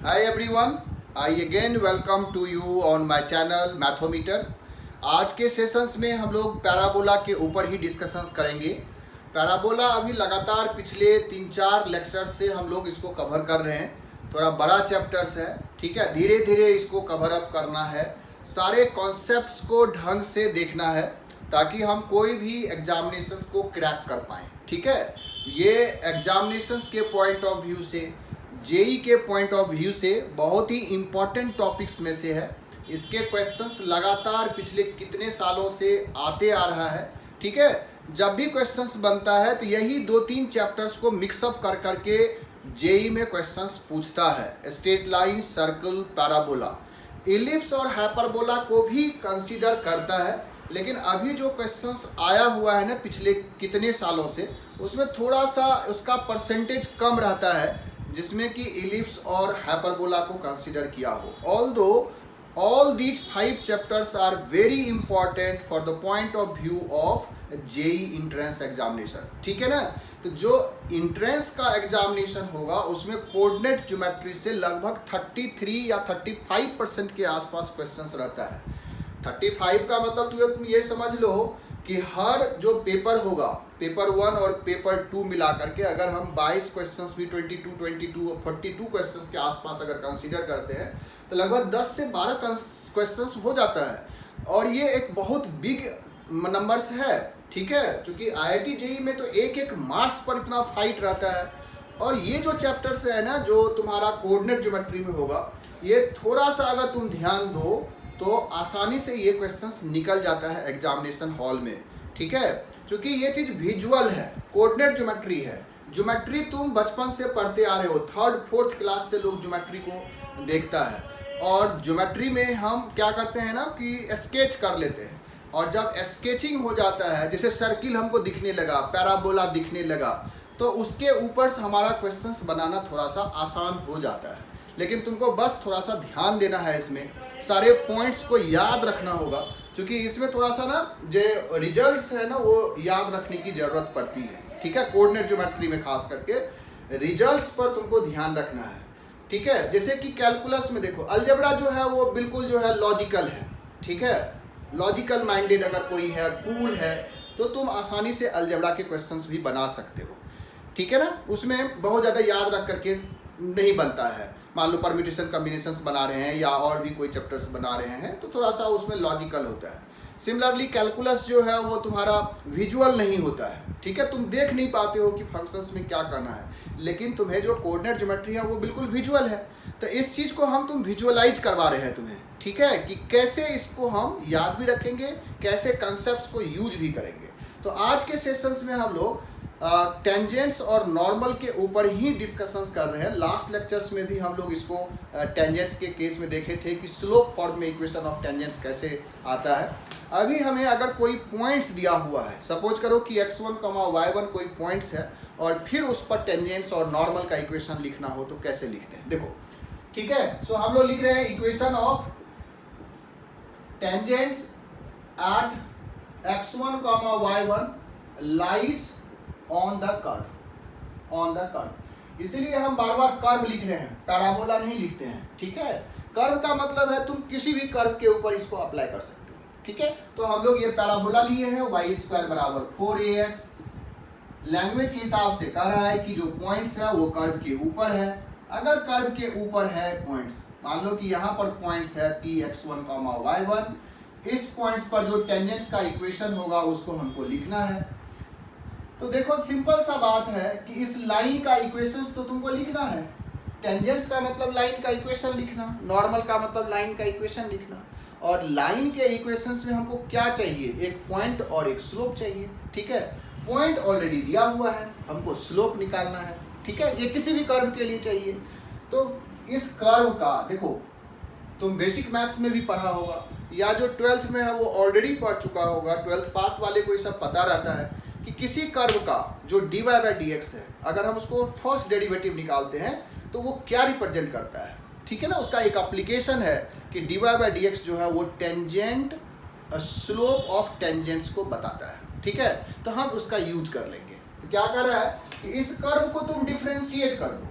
Hi everyone, I again welcome to you on my channel मैथोमीटर। आज के sessions में हम लोग पैराबोला के ऊपर ही डिस्कशंस करेंगे। पैराबोला अभी लगातार पिछले 3-4 लेक्चर से हम लोग इसको कवर कर रहे हैं। थोड़ा बड़ा चैप्टर्स है, ठीक है, धीरे धीरे इसको कवर अप करना है, सारे कॉन्सेप्ट्स को ढंग से देखना है ताकि हम कोई भी एग्जामिनेशंस को क्रैक कर पाएँ, ठीक है। ये एग्जामिनेशंस के पॉइंट ऑफ व्यू से, जेई के पॉइंट ऑफ व्यू से बहुत ही इम्पॉर्टेंट टॉपिक्स में से है। इसके क्वेश्चंस लगातार पिछले कितने सालों से आते आ रहा है, ठीक है। जब भी क्वेश्चंस बनता है तो यही 2-3 चैप्टर्स को मिक्सअप कर करके जेई में क्वेश्चंस पूछता है। Straight line, circle, parabola, ellipse और हाइपरबोला को भी कंसीडर करता है, लेकिन अभी जो क्वेश्चंस आया हुआ है ना पिछले कितने सालों से, उसमें थोड़ा सा उसका परसेंटेज कम रहता है जिसमें कि इलिप्स और हाइपरबोला को कंसीडर किया हो। Although all these 5 chapters are very important for the point of view of JEE entrance examination, ठीक है ना। तो जो इंट्रेंस का एग्जामिनेशन होगा उसमें कोऑर्डिनेट ज्योमेट्री से लगभग 33 या 35% के आसपास क्वेश्चंस रहता है। 35 का मतलब तुम ये समझ लो कि हर जो पेपर होगा, पेपर 1 और पेपर 2 मिला करके अगर हम 22 क्वेश्चंस भी 22 और 42 क्वेश्चंस के आसपास अगर कंसीडर करते हैं तो लगभग 10 से 12 क्वेश्चंस हो जाता है। और ये एक बहुत बिग नंबर्स है, ठीक है, क्योंकि आईआईटी जेईई में तो एक मार्क्स पर इतना फाइट रहता है। और ये जो चैप्टर्स है ना जो तुम्हारा कोऑर्डिनेट ज्योमेट्री में होगा, ये थोड़ा सा अगर तुम ध्यान दो तो आसानी से ये क्वेश्चंस निकल जाता है एग्जामिनेशन हॉल में, ठीक है। क्योंकि ये चीज़ विजुअल है, कोऑर्डिनेट ज्योमेट्री है। ज्योमेट्री तुम बचपन से पढ़ते आ रहे हो, 3rd-4th क्लास से लोग ज्योमेट्री को देखता है। और ज्योमेट्री में हम क्या करते हैं ना कि स्केच कर लेते हैं, और जब स्केचिंग हो जाता है, जैसे सर्किल हमको दिखने लगा, पैराबोला दिखने लगा, तो उसके ऊपर से हमारा क्वेश्चंस बनाना थोड़ा सा आसान हो जाता है। लेकिन तुमको बस थोड़ा सा ध्यान देना है, इसमें सारे पॉइंट्स को याद रखना होगा, क्योंकि इसमें थोड़ा सा ना जो रिजल्ट्स है ना वो याद रखने की ज़रूरत पड़ती है, ठीक है। कोऑर्डिनेट ज्योमेट्री में खास करके रिजल्ट्स पर तुमको ध्यान रखना है, ठीक है। जैसे कि कैलकुलस में देखो, अलजेब्रा जो है वो बिल्कुल जो है लॉजिकल है, ठीक है। लॉजिकल माइंडेड अगर कोई है, कूल है, तो तुम आसानी से अलजेब्रा के क्वेश्चंस भी बना सकते हो, ठीक है ना। उसमें बहुत ज़्यादा याद रख करके नहीं बनता है। मान लो परम्यूटेशन कॉम्बिनेशंस बना रहे हैं या और भी कोई चैप्टर्स बना रहे हैं तो थोड़ा सा उसमें लॉजिकल होता है। सिमिलरली कैलकुलस जो है वो तुम्हारा विजुअल नहीं होता है, ठीक है। तुम देख नहीं पाते हो कि फंक्शंस में क्या करना है, लेकिन तुम्हें जो कोऑर्डिनेट ज्योमेट्री है वो बिल्कुल विजुअल है। तो इस चीज़ को तुम विजुअलाइज करवा रहे हैं तुम्हें, ठीक है, कि कैसे इसको हम याद भी रखेंगे, कैसे कंसेप्ट को यूज भी करेंगे। तो आज के सेशंस में हम लोग टेंजेंट्स और नॉर्मल के ऊपर ही डिस्कशंस कर रहे हैं। लास्ट लेक्चर्स में भी हम लोग इसको टेंजेंट्स के केस में देखे थे कि स्लोप फॉर्म में इक्वेशन ऑफ टेंजेंट्स कैसे आता है। अभी हमें अगर कोई पॉइंट्स दिया हुआ है, सपोज करो कि x1, y1 कोई पॉइंट्स है और फिर उस पर टेंजेंट्स और नॉर्मल का इक्वेशन लिखना हो तो कैसे लिखते हैं, देखो, ठीक है। सो हम लोग लिख रहे हैं equation of tangents at x1, y1 lies on the curve. इसीलिए हम बार बार कर्व लिख रहे हैं, पैराबोला नहीं लिखते हैं, ठीक है। कर्व का मतलब है तुम किसी भी कर्व के ऊपर इसको अप्लाई कर सकते हो, ठीक है। तो हम लोग ये पैराबोला लिए हैं, y² बराबर 4ax। लैंग्वेज के हिसाब से कह रहा है कि जो पॉइंट्स है वो कर्व के ऊपर है। अगर कर्व के ऊपर है पॉइंट्स, मान लो कि यहाँ पर पॉइंट्स है Tx1, y1, इस पॉइंट्स पर जो टेंजेंट्स का इक्वेशन होगा उसको हमको लिखना है। तो देखो सिंपल सा बात है कि इस लाइन का इक्वेशंस तो तुमको लिखना है। टेंजेंट्स का मतलब लाइन का इक्वेशन लिखना, नॉर्मल का मतलब लाइन का इक्वेशन लिखना। और लाइन के इक्वेशंस में हमको क्या चाहिए, एक पॉइंट और एक स्लोप चाहिए, ठीक है। पॉइंट ऑलरेडी दिया हुआ है, हमको स्लोप निकालना है, ठीक है। ये किसी भी कर्व के लिए चाहिए। तो इस कर्व का देखो, तुम बेसिक मैथ्स में भी पढ़ा होगा या जो 12th में है वो ऑलरेडी पढ़ चुका होगा। 12th पास वाले को ये सब पता रहता है कि किसी कर्व का जो dy/dx है, अगर हम उसको फर्स्ट डेरिवेटिव निकालते हैं तो वो क्या रिप्रेजेंट करता है, ठीक है ना। उसका एक एप्लीकेशन है कि dy/dx जो है वो टेंजेंट स्लोप ऑफ टेंजेंट्स को बताता है, ठीक है। तो हम उसका यूज कर लेंगे। तो क्या कर रहा है कि इस कर्व को तुम डिफरेंशिएट कर दो,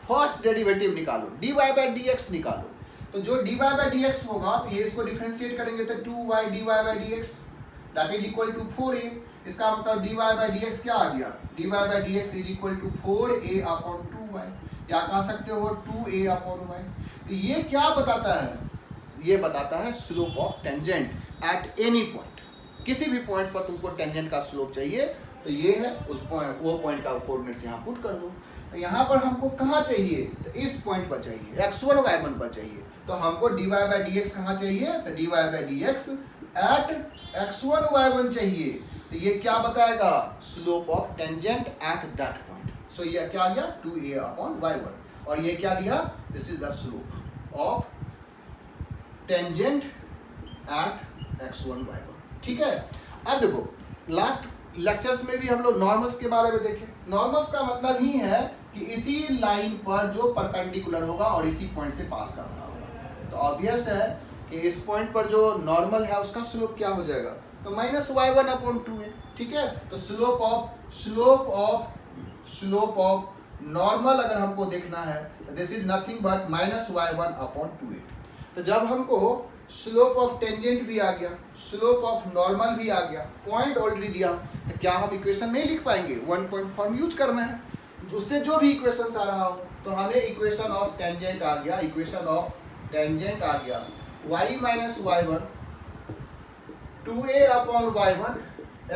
फर्स्ट डेरिवेटिव निकालो, dy बाई dx निकालो। तो जो dy बाई dx होगा तो ये इसको डिफरेंशिएट करेंगे तो 2y dy by dx that is equal to 4a। इसका मतलब dy बाई dx क्या आ गया, dy by dx is equal to 4a upon 2y, या कह सकते हो 2a अपॉन y। तो ये क्या बताता है, ये बताता है slope of tangent at any point. किसी भी पॉइंट पर तुमको टेंजेंट का स्लोप चाहिए तो ये है उस पॉइंट, वो पॉइंट का कोऑर्डिनेट्स यहाँ पुट कर दो। तो यहाँ पर हमको कहाँ चाहिए, तो इस पॉइंट पर चाहिए, x1 y1 पर चाहिए। तो हमको dy बाई dx कहाँ चाहिए, तो dy by dx eight x1 y1 चाहिए। तो ये क्या बताएगा, slope of tangent at that point. So ये क्या आ गया 2a अपॉन y1, और ये क्या दिया, this is the slope of tangent eight x1 y1। ठीक है। अब देखो लास्ट लेक्चर्स में भी हम लोग नॉर्मल्स के बारे में देखें। नॉर्मल्स का मतलब ही है कि इसी लाइन पर जो परपेंडिकुलर होगा और इसी पॉइंट से पास कर रहा होगा। तो ऑब्वियस है कि इस पॉइंट पर जो नॉर्मल है उसका स्लोप क्या हो जाएगा, तो माइनस y1 अपॉन 2 है। ठीक है। तो स्लोप ऑफ नॉर्मल अगर हमको देखना है this is nothing but minus y1 upon 2a। तो जब हमको स्लोप ऑफ टेंजेंट भी आ गया, स्लोप ऑफ नॉर्मल भी आ गया, पॉइंट ऑलरेडी दिया, तो क्या हम इक्वेशन नहीं लिख पाएंगे, वन पॉइंट फॉर्म यूज करना है, उससे जो भी इक्वेशन आ रहा हो। तो हमें इक्वेशन ऑफ टेंजेंट आ गया, इक्वेशन ऑफ टेंजेंट आ गया y minus y1 2a upon y1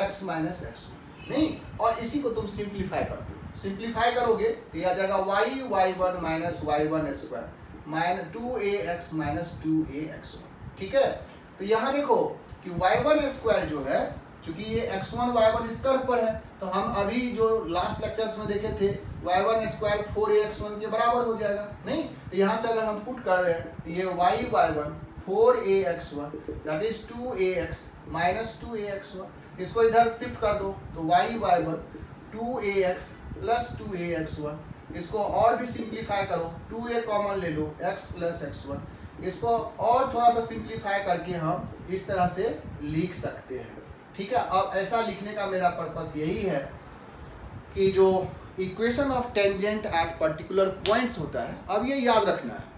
x minus x1। नहीं, और इसी को तुम सिंप्लीफाई करते हो, सिंप्लीफाई करोगे तो यह आ जाएगा y1 minus y1 square minus 2ax minus 2ax1। ठीक है। तो यहाँ देखो कि y1 स्क्वायर जो है, चूंकि ये x1 y1 इस कर्व पर है, तो हम अभी जो लास्ट लेक्चर्स में देखे थे y1 स्क्वायर 4ax1 के बराबर हो जाएगा। नहीं, तो यहाँ से अगर हम पुट कर दें तो ये y1 4ax1 that is 2ax minus 2ax1, इसको इधर शिफ्ट कर दो तो y1 2ax प्लस 2ax1, इसको और भी सिंप्लीफाई करो, 2a कॉमन ले लो, x प्लस x1, इसको और थोड़ा सा सिंप्लीफाई करके हम इस तरह से लिख सकते हैं। ठीक है। अब ऐसा लिखने का मेरा पर्पस यही है कि जो equation of tangent at particular points होता है, अब ये याद रखना है।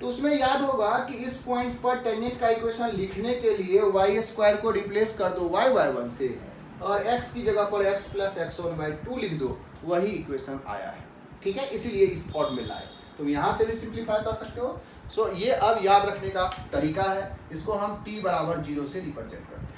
तो उसमें याद होगा कि इस पॉइंट्स पर टेंजेंट का इक्वेशन लिखने के लिए y स्क्वायर को रिप्लेस कर दो y1 से, और x की जगह पर x प्लस x1 बाई 2 लिख दो, वही इक्वेशन आया है। ठीक है, इसीलिए इस फॉर्म में लाए। तुम यहाँ से भी सिंप्लीफाई कर सकते हो। सो ये अब याद रखने का तरीका है, इसको हम t बराबर 0 से रिप्रेजेंट करते हैं।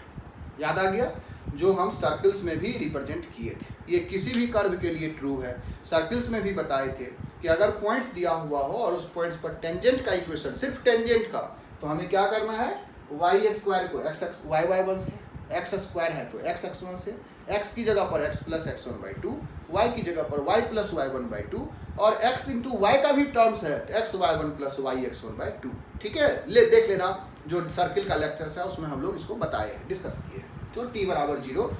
याद आ गया, जो हम सर्कल्स में भी रिप्रेजेंट किए थे, ये किसी भी कर्व के लिए ट्रू है। सर्कल्स में भी बताए थे कि अगर पॉइंट्स दिया हुआ हो और उस पॉइंट्स पर टेंजेंट का इक्वेशन, सिर्फ टेंजेंट का, तो हमें क्या करना है, y स्क्वायर को y1 से, x स्क्वायर है तो x1 से, x की जगह पर x plus x1 by 2, y की जगह पर y प्लस y1 बाई 2, और x इंटू वाई का भी टर्म्स है xy1 प्लस yx1 बाई 2। ठीक है, ले देख लेना जो सर्किल का लेक्चर्स है उसमें हम लोग इसको बताए हैं, डिस्कस किए हैं। तो t बराबर 0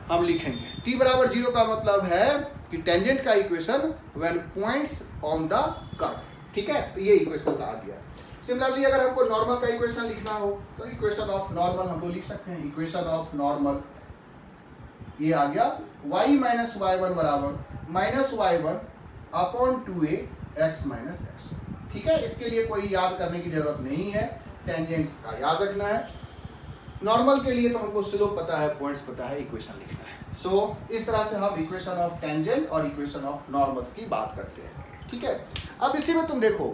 हम लिखेंगे। t बराबर 0 का मतलब है कि टेंजेंट का equation when points on the curve. ठीक है, तो ये इक्वेशन आ गया। सिमिलरली अगर हमको नॉर्मल का इक्वेशन लिखना हो तो इक्वेशन ऑफ नॉर्मल हम लोग लिख सकते हैं। इक्वेशन ऑफ नॉर्मल ये आ गया y माइनस y1 बराबर minus y1 upon 2a x minus x। ठीक है, इसके लिए कोई याद करने की जरूरत नहीं है, टेंजेंट्स का याद रखना है। नॉर्मल के लिए तो हमको स्लोप पता है, पॉइंट्स पता है, इक्वेशन लिखना है। सो इस तरह से हम इक्वेशन ऑफ टेंजेंट और इक्वेशन ऑफ नॉर्मल्स की बात करते हैं। ठीक है, अब इसी में तुम देखो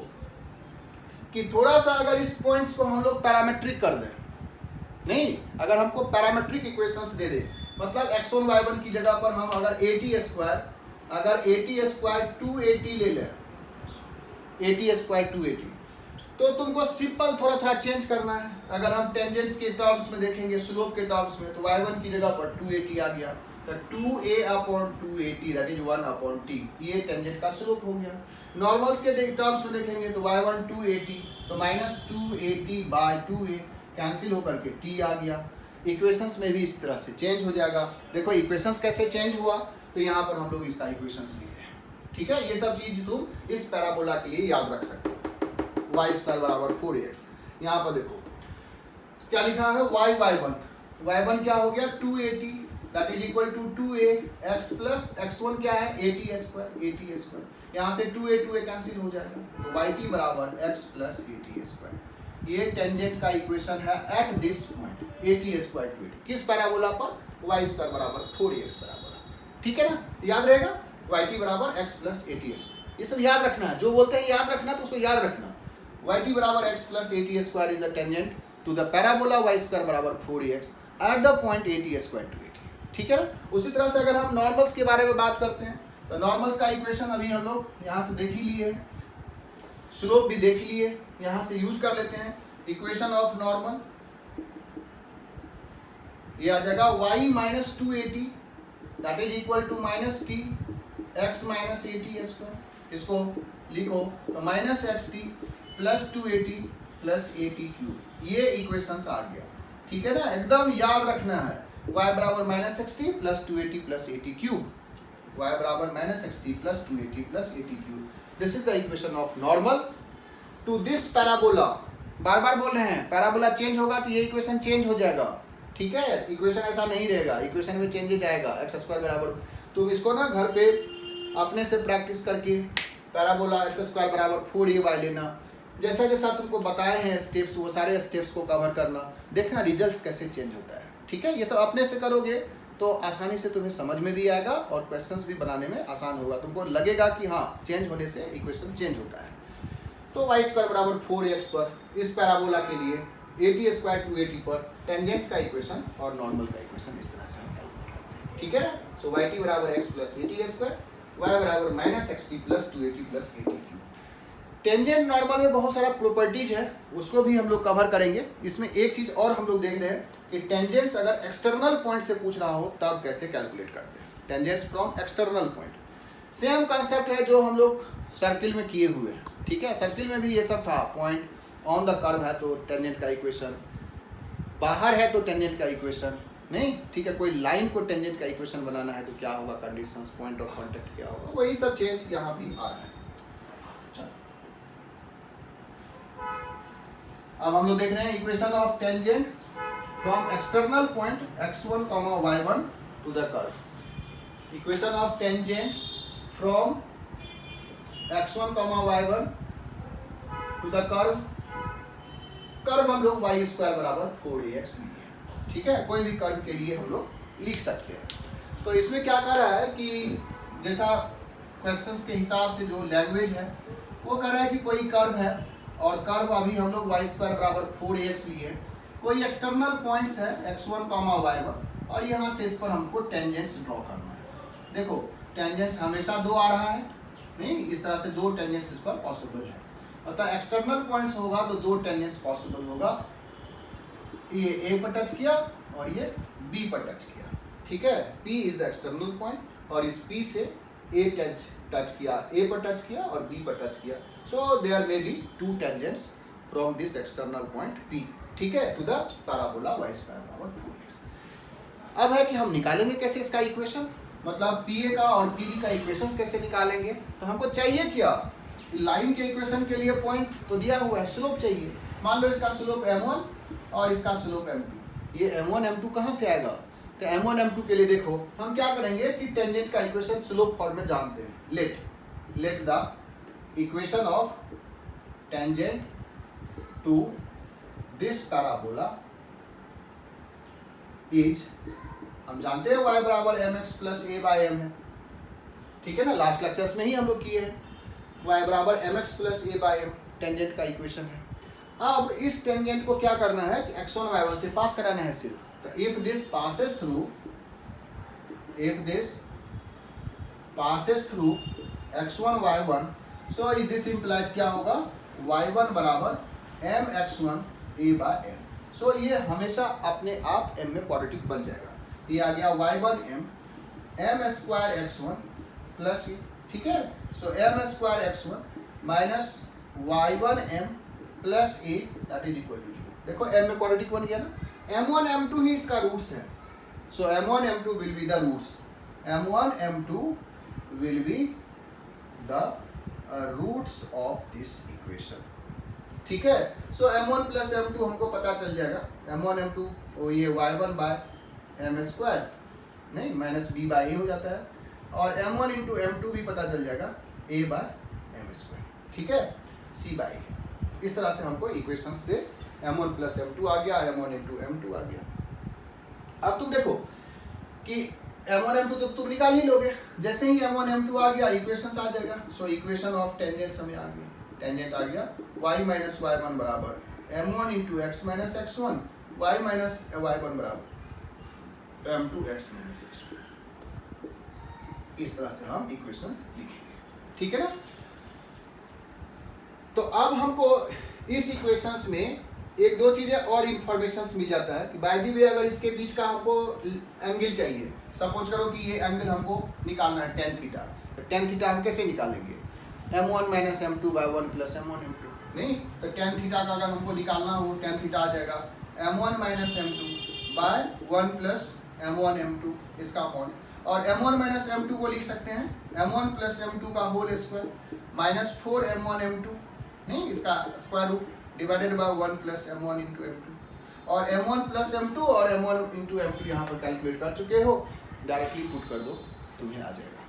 कि थोड़ा सा अगर इस पॉइंट्स को हम लोग पैरामेट्रिक कर दें, नहीं, अगर हमको पैरामेट्रिक इक्वेशंस दे दे, मतलब x1 y1 की जगह पर हम अगर at स्क्वायर 280 ले लें, at स्क्वायर 280, तो तुमको सिंपल थोड़ा चेंज करना है। अगर हम टेंजेंट्स के टर्म्स में देखेंगे, स्लोप के टर्म्स में, तो y1 की जगह पर 280 आ गया, तो 2a upon 280 that is 1 upon t, ये टेंजेंट का स्लोप हो गया। नॉर्मल्स के टर्म्स में देखेंगे तो y1 280, तो माइनस 280 बाय 2a कैंसिल होकर के t आ गया। इक्वेशंस में भी इस तरह से चेंज हो जाएगा। देखो इक्वेशंस कैसे चेंज हुआ, तो यहाँ पर हम लोग इसका इक्वेशंस लिख रहे हैं। ठीक है, ये सब चीज तुम इस पैराबोला के लिए याद रख सकते हो। y स्क्वायर बराबर 4x, यहाँ पर देखो क्या लिखा है, y1 क्या हो गया 280 that is equal to 2a x plus x1 क्या है 80 स्क्वायर, यहाँ से 2a कैंसिल हो जाएगा, तो yt बराबर x प्लस 80 स्क्वायर। ये टेंजेंट का इक्वेशन है at this point 80 square to 80, किस पैराबोला पर, y स्क्वायर बराबर 4x पैराबोला। ठीक है ना, याद रहेगा yt बराबर x प्लस 80 स्क्वायर, ये सब याद रखना है। जो बोलते हैं याद रखना तो उसको याद रखना। yt बराबर x plus 80 square is the tangent to the parabola y square बराबर 4x at the point 80 square to 80। ठीक है ना। उसी तरह से अगर हम नॉर्मल्स के बारे में बात करते हैं तो नॉर्मल्स का इक्वेशन अभी हम लोग यहाँ से देख ही लिए, स्लोप भी देख लिए, यहाँ से यूज कर लेते हैं। इक्वेशन ऑफ नॉर्मल ये आ जाएगा y minus 280 that is equal to minus t x minus 80 square. इसको लिखो तो minus x t plus 280 plus 80 cube, ये इक्वेशंस आ गया। ठीक है ना, एकदम याद रखना है। y बराबर minus x t plus 280 plus 80 cube, y बराबर minus x t plus 280 plus 80 cube. This is the equation of normal to this parabola. बार बार बोल रहे हैं पैराबोला चेंज होगा तो ये इक्वेशन चेंज हो जाएगा। ठीक है, इक्वेशन ऐसा नहीं रहेगा, इक्वेशन में चेंजेज आएगा। एक्स स्क्वायर बराबर, तुम इसको ना घर पे अपने से प्रैक्टिस करके पैराबोला एक्स स्क्वायर बराबर 4ay लेना, जैसा जैसा तुमको बताए हैं स्टेप्स, वो सारे स्टेप्स को कवर करना, देखना रिजल्ट्स कैसे चेंज होता है। ठीक है, ये सब अपने से करोगे तो आसानी से तुम्हें समझ में भी आएगा और क्वेश्चंस भी बनाने में आसान होगा। तुमको लगेगा कि हाँ चेंज होने से इक्वेशन चेंज होता है। तो y स्क्वायर बराबर 4x पर इस पैराबोला के लिए 80 स्क्वायर टू 80 पर टेंजेंट्स का इक्वेशन और नॉर्मल का इक्वेशन इस तरह से हम कैलकुलेट करते हैं। ठीक है ना। सो yt बराबर x प्लस 80 स्क्वायर, y बराबर minus x t plus 280 plus 80 cube. Tangent normal में बहुत सारा प्रॉपर्टीज है, उसको भी हम लोग कवर करेंगे। इसमें एक चीज़ और हम लोग देख रहे हैं कि टेंजेंट्स अगर एक्सटर्नल पॉइंट से पूछ रहा हो तब कैसे कैलकुलेट करते हैं, tangents from external point. Same concept है जो हम लोग सर्किल में किए हुए हैं। ठीक है, सर्किल में भी ये सब था, पॉइंट ऑन द कर्व है तो टेंजेंट का इक्वेशन, बाहर है तो टेंजेंट का इक्वेशन नहीं। ठीक है, कोई लाइन को टेंजेंट का इक्वेशन बनाना है तो क्या होगा, कंडीशंस, पॉइंट ऑफ कॉन्टेक्ट क्या होगा, वही सब चेंज यहाँ भी आ रहा है। अब हम लोग देख रहे हैं equation of tangent from external point x1, y1 to the curve. Equation of tangent from x1, y1 to the curve. Curve हम लोग y स्क्वायर बराबर 4ax लिए। ठीक है, कोई भी कर्व के लिए हम लोग लिख सकते हैं। तो इसमें क्या कर रहा है कि जैसा क्वेश्चंस के हिसाब से जो लैंग्वेज है वो कर रहा है कि कोई कर्व है और कर्व अभी हम लोग y स्क्वायर बराबर 4ax लिए, कोई एक्सटर्नल पॉइंट्स है x1, y1 और यहाँ से इस पर हमको टेंजेंट्स ड्रॉ करना है। देखो टेंजेंट्स हमेशा दो आ रहा है नहीं, इस तरह से दो टेंजेंट्स इस पर पॉसिबल है। अतः एक्सटर्नल पॉइंट्स होगा तो दो टेंजेंट्स पॉसिबल होगा, ये A पर टच किया और ये B पर टच किया। ठीक है, P is the external point और इस P से A टच किया, A पर टच किया और B पर टच किया। So there may be two tangents from this external point P, ठीक है, to the parabola y square बराबर 4x। अब है कि हम निकालेंगे कैसे इसका इक्वेशन, मतलब PA का और PB का इक्वेशंस कैसे निकालेंगे। तो हमको चाहिए क्या, लाइन के इक्वेशन के लिए पॉइंट तो दिया हुआ है, स्लोप चाहिए। मान लो इसका स्लोप m1 और इसका स्लोप m2, ये m1 m2 कहाँ से आएगा, तो m1 m2 के लिए देखो हम क्या करेंगे कि टेंजेंट का इक्वेशन स्लोप फॉर्म में जानते हैं। Let the equation of tangent to this parabola is, हम जानते हैं y बराबर mx plus a by m है। ठीक है ना, लास्ट लेक्चर्स में ही हम लोग किए हैं। y बराबर mx plus a by m tangent का इक्वेशन है। अब इस टेंजेंट को क्या करना है कि x1 y1 से पास कराना है सिर्फ। तो if this passes through x1 y1, so this implies क्या होगा, y1 बराबर mx1 a बाय m। सो ये हमेशा अपने आप m में क्वाड्रेटिक बन जाएगा। ये आ गया y1 m square x1 plus a. ठीक है, so m square x1 minus y1 m plus a that is equal to 0। देखो m में क्वाड्रेटिक बन गया ना, m1 m2 ही इसका रूट्स है। So m1 m2 will be the roots, m1 m2 will be the roots of this equation. ठीक है, so m1 plus m2 हमको पता चल जाएगा, m1 m2 ये y1 बाय m स्क्वायर नहीं, माइनस बी बाई ए हो जाता है, और m1 इंटू m2 भी पता चल जाएगा a बाय एम स्क्वायर, ठीक है, c बाई ए। इस तरह से हमको इक्वेशन से m1 प्लस m2 आ गया, m1 इंटू m2 आ गया। अब तुम देखो कि m1 m2 तो तुम निकाल ही लोगे, जैसे ही m1 m2 आ गया इक्वेशन आ जाएगा। सो इक्वेशन ऑफ टेंजेंट हमें आ गया, टेंजेंट आ गया y माइनस y1 बराबर m1 into x minus x1, y minus y1 बराबर m2 x माइनस x1। इस तरह से हम इक्वेशंस लिखेंगे, ठीक है ना। तो अब हमको इस इक्वेशंस में एक दो चीजें और इंफॉर्मेशन मिल जाता है कि बाय द वे अगर इसके बीच का हमको एंगल चाहिए, सपोज करो कि ये एंगल हमको निकालना है टेन थीटा, तो टेन थीटा हम कैसे निकालेंगे, m1 minus m2 bye 1 plus m1 m2, नहीं तो टेन थीटा का अगर हमको निकालना हो, टेन थीटा आ जाएगा m1 minus m2 bye 1 plus m1 m2 इसका अमाउंट, और m1 माइनस m2 को लिख सकते हैं m1 प्लस m2 का whole square minus 4 m1 m2, नहीं इसका square root divided by 1 plus m1 into m2, और m1 प्लस m2 और m1 इंटू m2 यहाँ पर कैलकुलेट कर चुके हो, डायरेक्टली पुट कर दो तुम्हें आ जाएगा,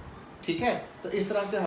ठीक है। तो इस तरह से